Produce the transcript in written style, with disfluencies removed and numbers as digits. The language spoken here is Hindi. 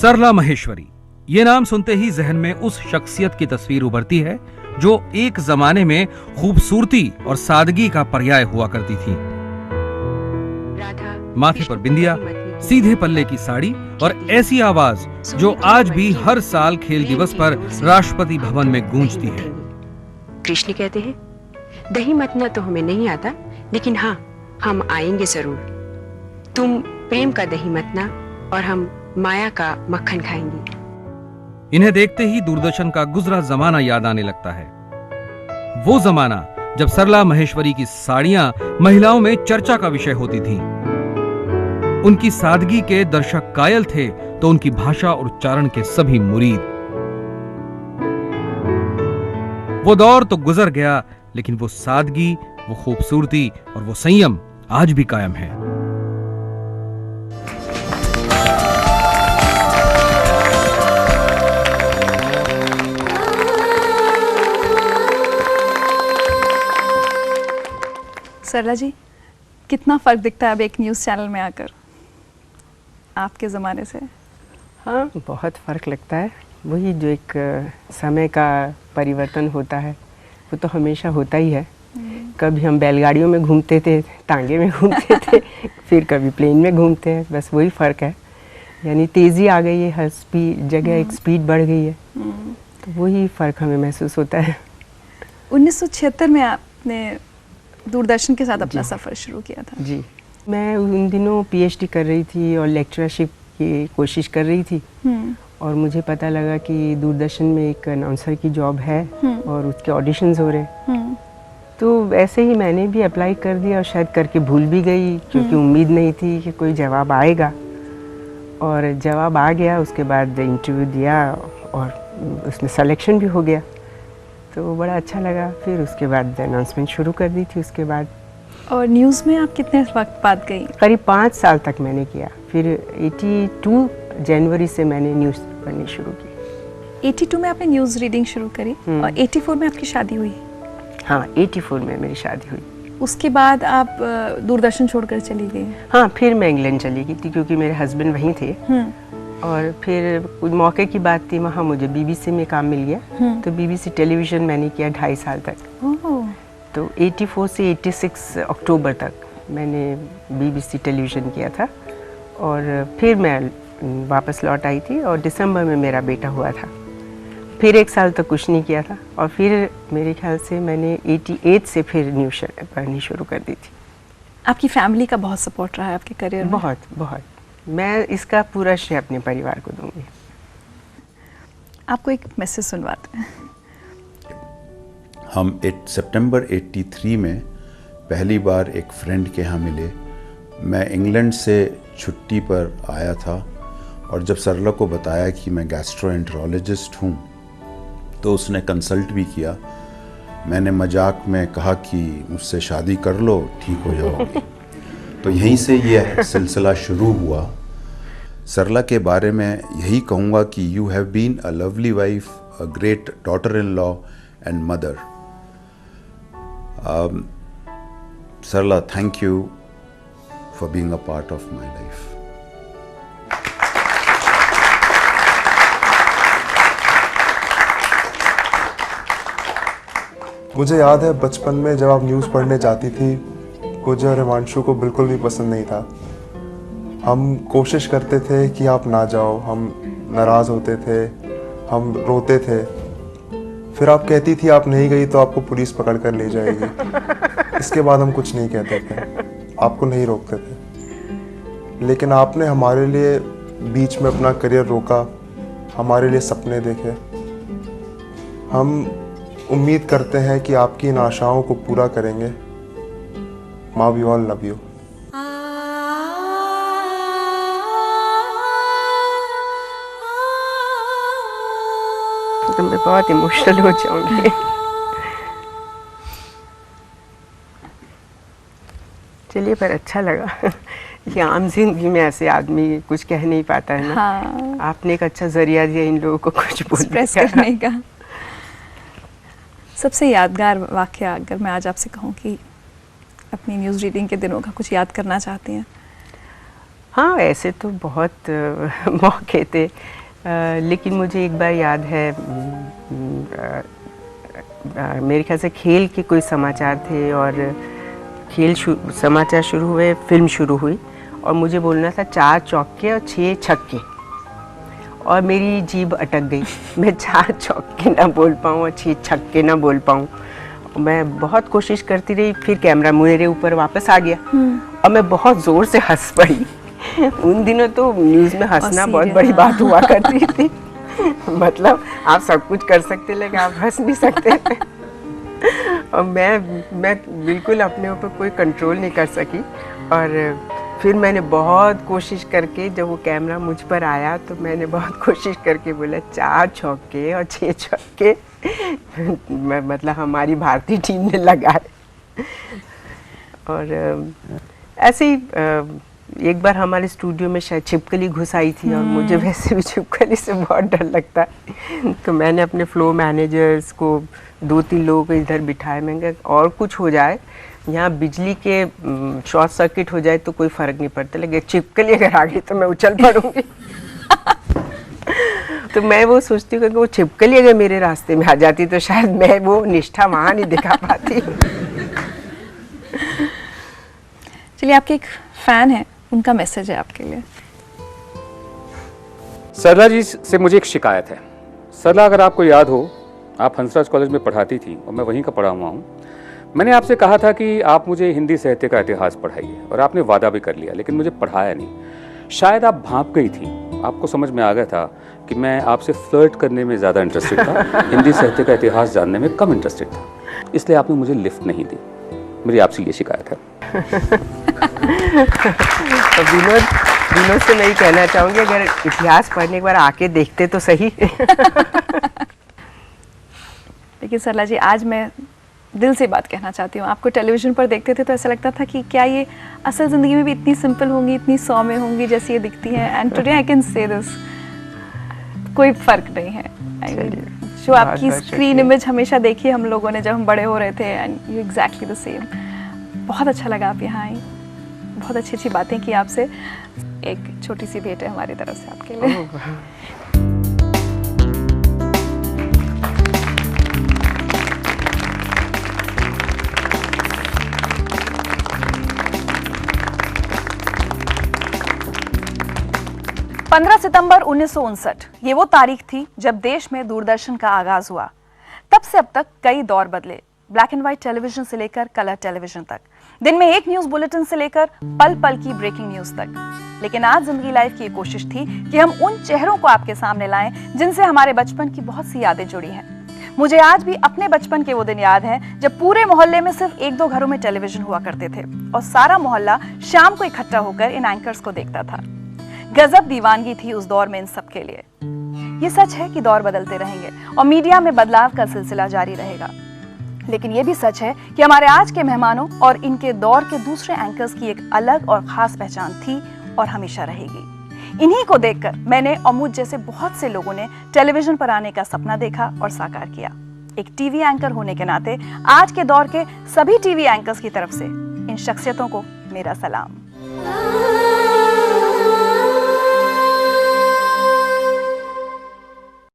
सरला माहेश्वरी, ये नाम सुनते ही जहन में उस शख्सियत की तस्वीर उभरती है जो एक जमाने में खूबसूरती और सादगी का पर्याय हुआ करती थी। माथे पर बिंदिया, सीधे पल्ले की साड़ी और ऐसी आवाज जो आज भी हर साल खेल दिवस पर राष्ट्रपति भवन में गूंजती है। कृष्ण कहते हैं, दही मतना तो हमें नहीं आता, लेकिन हाँ, हम आएंगे जरूर। तुम प्रेम का दही मतना और हम माया का मक्खन खाएंगे। इन्हें देखते ही दूरदर्शन का गुजरा जमाना याद आने लगता है। वो जमाना जब सरला माहेश्वरी की साड़ियां महिलाओं में चर्चा का विषय होती थीं। उनकी सादगी के दर्शक कायल थे तो उनकी भाषा और उच्चारण के सभी मुरीद। वो दौर तो गुजर गया, लेकिन वो सादगी, वो खूबसूरती और वो संयम आज भी कायम है। सरला जी, कितना फ़र्क दिखता है अब एक न्यूज़ चैनल में आकर आपके ज़माने से? हाँ, बहुत फ़र्क लगता है। वही जो एक समय का परिवर्तन होता है वो तो हमेशा होता ही है। कभी हम बैलगाड़ियों में घूमते थे, टांगे में घूमते थे, फिर कभी प्लेन में घूमते हैं, बस वही फ़र्क है। यानी तेज़ी आ गई है, हर जगह एक स्पीड बढ़ गई है, तो वही फ़र्क हमें महसूस होता है। 1976 में आपने दूरदर्शन के साथ अपना सफ़र शुरू किया था। जी, मैं उन दिनों पीएचडी कर रही थी और लेक्चरशिप की कोशिश कर रही थी, और मुझे पता लगा कि दूरदर्शन में एक अनाउंसर की जॉब है और उसके ऑडिशंस हो रहे हैं। तो ऐसे ही मैंने भी अप्लाई कर दिया और शायद करके भूल भी गई, क्योंकि उम्मीद नहीं थी कि कोई जवाब आएगा, और जवाब आ गया। उसके बाद इंटरव्यू दिया और उसमें सिलेक्शन भी हो गया, तो बड़ा अच्छा लगा। फिर उसके बाद अनाउंसमेंट शुरू कर दी थी उसके बाद। और न्यूज़ में आप कितने वक्त बाद गई? करीब 5 साल तक मैंने किया। फिर 82 जनवरी से मैंने न्यूज़ पढ़नी शुरू की। 82 में आपने न्यूज़ रीडिंग शुरू करी और 84 में आपकी शादी हुई? हाँ, 84 में मेरी शादी हुई। उसके बाद आप दूरदर्शन छोड़कर चली गई? हाँ, फिर मैं इंग्लैंड चली गई थी, क्योंकि मेरे हस्बैंड वहीं थे। और फिर कुछ मौके की बात थी, वहाँ मुझे बीबीसी में काम मिल गया, तो बीबीसी टेलीविज़न मैंने किया 2.5 साल तक। तो 84 से 86 अक्टूबर तक मैंने बीबीसी टेलीविज़न किया था, और फिर मैं वापस लौट आई थी, और दिसंबर में मेरा बेटा हुआ था। फिर 1 साल तक कुछ नहीं किया था, और फिर मेरे ख्याल से मैंने 88 से फिर न्यूज़ पढ़नी शुरू कर दी थी। आपकी फैमिली का बहुत सपोर्ट रहा है आपके करियर में? बहुत बहुत। मैं इसका पूरा श्रेय अपने परिवार को दूंगी। आपको एक मैसेज सुनवाते हैं। हम सितंबर 83 में पहली बार एक फ्रेंड के यहाँ मिले। मैं इंग्लैंड से छुट्टी पर आया था, और जब सरला को बताया कि मैं गैस्ट्रोएंटरोलॉजिस्ट हूँ, तो उसने कंसल्ट भी किया। मैंने मजाक में कहा कि मुझसे शादी कर लो, ठीक हो जाओगे। तो यहीं से ये सिलसिला शुरू हुआ। सरला के बारे में यही कहूँगा कि you have been a lovely wife, a great daughter in law and mother. Sarla, thank you for being a part of my life. मुझे याद है बचपन में जब आप न्यूज़ पढ़ने जाती थी, मुझे और हिमांशु को बिल्कुल भी पसंद नहीं था। हम कोशिश करते थे कि आप ना जाओ, हम नाराज़ होते थे, हम रोते थे। फिर आप कहती थी आप नहीं गई तो आपको पुलिस पकड़ कर ले जाएगी। इसके बाद हम कुछ नहीं कहते थे, आपको नहीं रोकते थे। लेकिन आपने हमारे लिए बीच में अपना करियर रोका, हमारे लिए सपने देखे। हम उम्मीद करते हैं कि आपकी इन आशाओं को पूरा करेंगे। माँ, वी ऑल लव यू। तो मैं बहुत इमोशनल हो जाऊंगी। चलिए, पर अच्छा लगा कि आम जिंदगी में ऐसे आदमी कुछ कह नहीं पाता है ना। हाँ। आपने एक अच्छा जरिया दिया इन लोगों को कुछ एक्सप्रेस करने का। सबसे यादगार वाकया अगर मैं आज आपसे कहूँ कि अपनी न्यूज़ रीडिंग के दिनों का कुछ याद करना चाहती हैं? हाँ, ऐसे तो बहुत मौके थे, लेकिन मुझे एक बार याद है, मेरे ख्याल से खेल के कोई समाचार थे और समाचार शुरू हुए, फिल्म शुरू हुई और मुझे बोलना था 4 चौके और 6 छक्के, और मेरी जीभ अटक गई। मैं 4 चौके ना बोल पाऊँ और 6 छक्के ना बोल पाऊँ। मैं बहुत कोशिश करती रही, फिर कैमरा मेरे ऊपर वापस आ गया और मैं बहुत ज़ोर से हंस पड़ी। उन दिनों तो न्यूज़ में हंसना बहुत बड़ी बात हुआ करती थी। मतलब आप सब कुछ कर सकते, लेकिन आप हंस नहीं सकते थे। और मैं बिल्कुल अपने ऊपर कोई कंट्रोल नहीं कर सकी, और फिर मैंने बहुत कोशिश करके, जब वो कैमरा मुझ पर आया तो मैंने बहुत कोशिश करके बोला 4 चौके और 6 छक्के। मतलब हमारी भारतीय टीम ने लगाए। और ऐसे ही एक बार हमारे स्टूडियो में शायद छिपकली घुस आई थी और मुझे वैसे भी छिपकली से बहुत डर लगता है। तो मैंने अपने फ्लो मैनेजर्स को 2-3 लोगों को इधर बिठाए। मैंने कहा और कुछ हो जाए, यहाँ बिजली के शॉर्ट सर्किट हो जाए तो कोई फ़र्क नहीं पड़ता, लेकिन छिपकली अगर आ गई तो मैं उछल पड़ूंगी। तो मैं वो सोचती हूँ कि वो छिपकली अगर मेरे रास्ते में आ जाती तो शायद मैं वो निष्ठा वहाँ नहीं दिखा पाती। चलिए, आपके एक फैन है, उनका मैसेज है आपके लिए। सरला जी से मुझे एक शिकायत है। सरला, अगर आपको याद हो, आप हंसराज कॉलेज में पढ़ाती थी और मैं वहीं का पढ़ा हुआ हूँ। मैंने आपसे कहा था कि आप मुझे हिंदी साहित्य का इतिहास पढ़ाइए, और आपने वादा भी कर लिया, लेकिन मुझे पढ़ाया नहीं। शायद आप भाप गई थी, आपको समझ में आ गया था कि मैं आपसे फ्लर्ट करने में ज़्यादा इंटरेस्टेड था, हिंदी साहित्य का इतिहास जानने में कम इंटरेस्टेड था, इसलिए आपने मुझे लिफ्ट नहीं दी। मेरी आपसे ये शिकायत है। तो विनोद से मैं ही कहना चाहूँगी, अगर इतिहास पढ़ने एक बार आके देखते तो सही। लेकिन सरला जी, आज मैं दिल से बात कहना चाहती हूँ। आपको टेलीविज़न पर देखते थे तो ऐसा लगता था कि क्या ये असल ज़िंदगी में भी इतनी सिंपल होंगी, इतनी सौम्य होंगी जैसी ये दिखती हैं। And today I can say this, कोई फ़र्क नहीं है। जो आपकी स्क्रीन इमेज हमेशा देखी हम लोगों ने जब हम बड़े हो रहे थे, and you exactly the same. बहुत अच्छा लगा आप यहाँ आई, बहुत अच्छी अच्छी बातें की आपसे। एक छोटी सी भेंट है हमारी तरफ से आपके लिए। पंद्रह सितंबर 1959 ये वो तारीख थी जब देश में दूरदर्शन का आगाज हुआ। तब से अब तक कई दौर बदले, ब्लैक एंड व्हाइट टेलीविजन से लेकर कलर टेलीविजन तक, दिन में एक न्यूज बुलेटिन से लेकर पल पल की ब्रेकिंग न्यूज तक। लेकिन आज जिंदगी लाइव की ये कोशिश थी कि हम उन चेहरों को आपके सामने लाएं जिनसे हमारे बचपन की बहुत सी यादें जुड़ी हैं। मुझे आज भी अपने बचपन के वो दिन याद हैं जब पूरे मोहल्ले में सिर्फ 1-2 घरों में टेलीविजन हुआ करते थे और सारा मोहल्ला शाम को इकट्ठा होकर इन एंकर्स को देखता था। गजब दीवानगी थी उस दौर में इन सब के लिए। ये सच है कि दौर बदलते रहेंगे और मीडिया में बदलाव का सिलसिला जारी रहेगा, लेकिन ये भी सच है कि हमारे आज के मेहमानों और इनके दौर के दूसरे एंकर्स की एक अलग और खास पहचान थी और हमेशा रहेगी। इन्हीं को देखकर मैंने और मुझ जैसे बहुत से लोगों ने टेलीविजन पर आने का सपना देखा और साकार किया। एक टीवी एंकर होने के नाते आज के दौर के सभी टीवी एंकर्स की तरफ से इन शख्सियतों को मेरा सलाम।